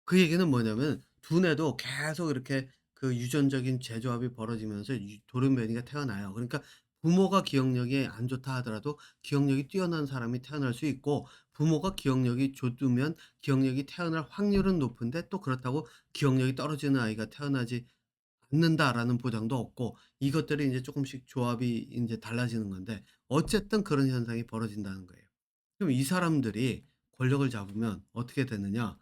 그 얘기는 뭐냐면 두뇌도 계속 이렇게 그 유전적인 재조합이 벌어지면서 돌연변이가 태어나요. 그러니까 부모가 기억력이 안 좋다 하더라도 기억력이 뛰어난 사람이 태어날 수 있고 부모가 기억력이 좋으면 기억력이 태어날 확률은 높은데 또 그렇다고 기억력이 떨어지는 아이가 태어나지 않는다라는 보장도 없고 이것들이 이제 조금씩 조합이 이제 달라지는 건데 어쨌든 그런 현상이 벌어진다는 거예요. 그럼 이 사람들이 권력을 잡으면 어떻게 되느냐?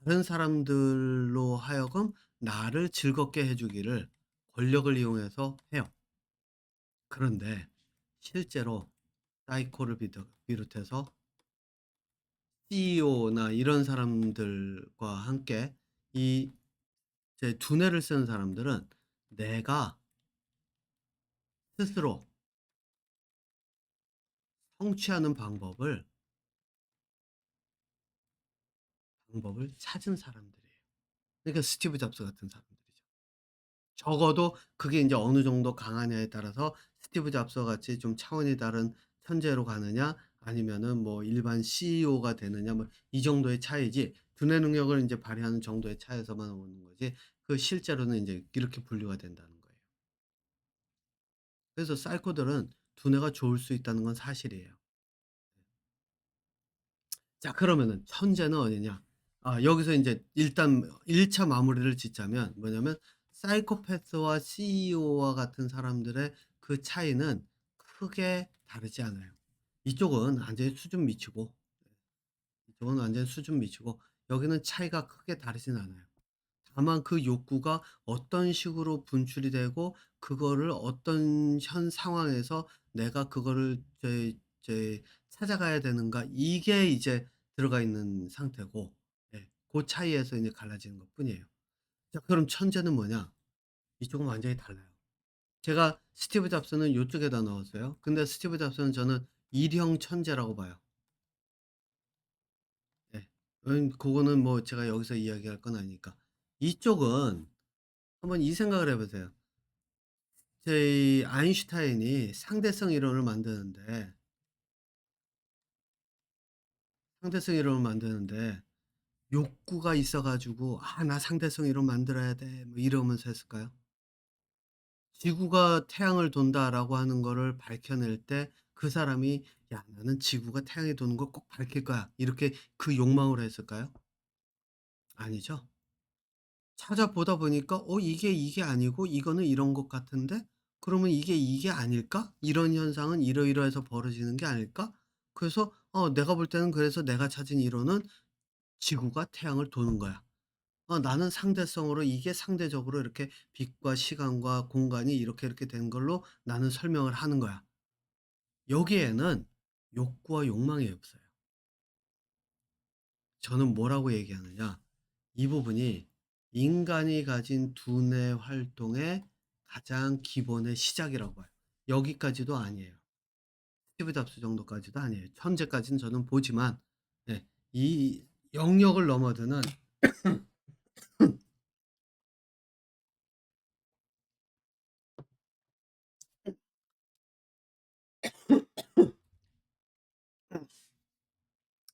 다른 사람들로 하여금 나를 즐겁게 해 주기를 권력을 이용해서 해요. 그런데 실제로 사이코를 비롯해서 CEO나 이런 사람들과 함께 이 제 두뇌를 쓰는 사람들은 내가 스스로 성취하는 방법을 찾은 사람들이에요. 그러니까 스티브 잡스 같은 사람들이죠. 적어도 그게 인제 어느 정도 강하냐에 따라서 스티브 잡스와 같이 좀 차원이 다른 천재로 가느냐 아니면은 뭐 일반 CEO가 되느냐 뭐 이 정도의 차이지 두뇌 능력을 인제 발휘하는 정도의 차이에서만 오는 거지 그 실제로는 인제 이렇게 분류가 된다는 거예요. 그래서 사이코들은 두뇌가 좋을 수 있다는 건 사실이에요. 자 그러면은 천재는 어디냐? 여기서 인제 일단 1차 마무리를 짓자면 뭐냐면 사이코패스와 CEO와 같은 사람들의 그 차이는 크게 다르지 않아요. 이쪽은 완전히 수준 미치고 이쪽은 완전히 수준 미치고 여기는 차이가 크게 다르진 않아요. 다만 그 욕구가 어떤 식으로 분출이 되고 그거를 어떤 현 상황에서 내가 그거를 찾아가야 되는가 이게 이제 들어가 있는 상태고 예 고 차이에서 이제 갈라지는 것뿐이에요. 자 그럼 천재는 뭐냐? 이쪽은 완전히 달라요. 제가 스티브 잡스는 요쪽에다 넣었어요. 근데 스티브 잡스는 저는 일형 천재라고 봐요. 예. 그거는 뭐 제가 여기서 이야기할 건 아니니까. 이쪽은 한번 이 생각을 해 보세요. 이 아인슈타인이 상대성 이론을 만드는데 욕구가 있어 가지고 '아 나 상대성 이론 만들어야 돼.' 뭐 이러면서 했을까요? 지구가 태양을 돈다라고 하는 거를 밝혀낼 때 그 사람이 '야 나는 지구가 태양이 도는 걸 꼭 밝힐 거야.' 이렇게 그 욕망으로 했을까요? 아니죠. 찾아보다 보니까 '이게 아니고 이거는 이런 것 같은데 그러면 이게 아닐까? 이런 현상은 이러이러해서 벌어지는 게 아닐까?' 그래서 내가 볼 때는 그래서 내가 찾은 이론은 지구가 태양을 도는 거야. 나는 상대성으로 이게 상대적으로 이렇게 빛과 시간과 공간이 이렇게 된 걸로 나는 설명을 하는 거야. 여기에는 욕구와 욕망이 없어요. 저는 뭐라고 얘기하느냐. 이 부분이 인간이 가진 두뇌 활동의 가장 기본의 시작이라고 봐요. 여기까지도 아니에요. 스티브 잡스 정도까지도 아니에요. 현재까지는 저는 보지만 네, 이 영역을 넘어드는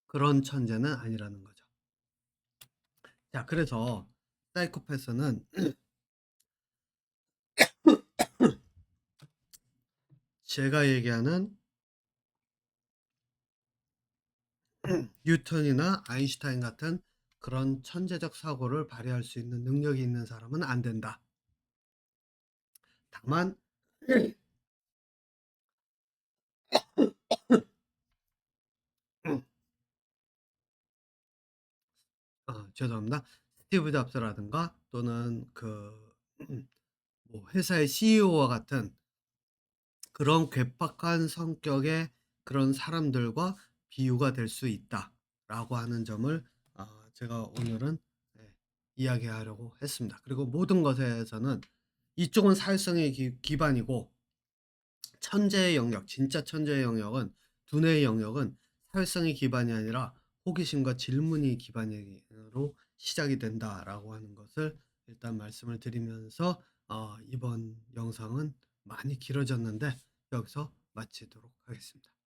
그런 천재는 아니라는 거죠. 자, 그래서 사이코패스는 제가 얘기하는 뉴턴이나 아인슈타인 같은 그런 천재적 사고를 발휘할 수 있는 능력이 있는 사람은 안 된다. 다만 죄송합니다. 스티브 잡스라든가 또는 뭐 회사의 CEO와 같은 그런 괴팍한 성격의 그런 사람들과 비유가 될 수 있다라고 하는 점을 제가 오늘은 예 이야기하려고 했습니다. 그리고 모든 것에서는 이쪽은 사회성의 기반이고 천재의 영역, 진짜 천재의 영역은 두뇌의 영역은 사회성이 기반이 아니라 호기심과 질문이 기반으로 시작이 된다라고 하는 것을 일단 말씀을 드리면서 이번 영상은 많이 길어졌는데 여기서 마치도록 하겠습니다.